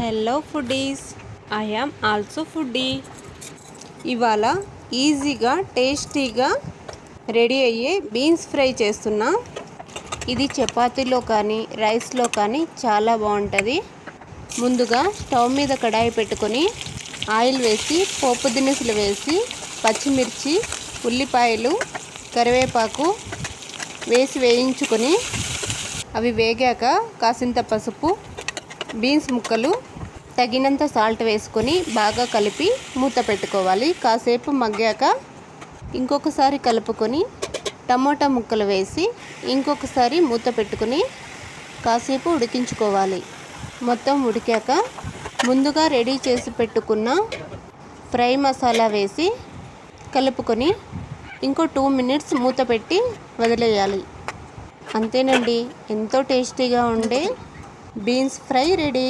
Hello foodies, I am also foodie. ఇవాళ ఈజీగా టేస్టీగా రెడీ అయ్యే బీన్స్ ఫ్రై చేస్తున్నా. ఇది చపాతీలో కానీ రైస్లో కానీ చాలా బాగుంటుంది. ముందుగా స్టవ్ మీద కడాయి పెట్టుకొని ఆయిల్ వేసి పోపు దినుసులు వేసి పచ్చిమిర్చి, ఉల్లిపాయలు, కరివేపాకు వేసి వేయించుకొని అవి వేగాక కాసింత పసుపు, బీన్స్ ముక్కలు, తగినంత సాల్ట్ వేసుకొని బాగా కలిపి మూత పెట్టుకోవాలి. కాసేపు మగ్గాక ఇంకొకసారి కలుపుకొని టమోటా ముక్కలు వేసి ఇంకొకసారి మూత పెట్టుకొని కాసేపు ఉడికించుకోవాలి. మొత్తం ఉడికాక ముందుగా రెడీ చేసి పెట్టుకున్న ఫ్రై మసాలా వేసి కలుపుకొని ఇంకో 2 మినిట్స్ మూత పెట్టి వదిలేయాలి. అంతేనండి, ఎంతో టేస్టీగా ఉండే బీన్స్ ఫ్రై రెడీ.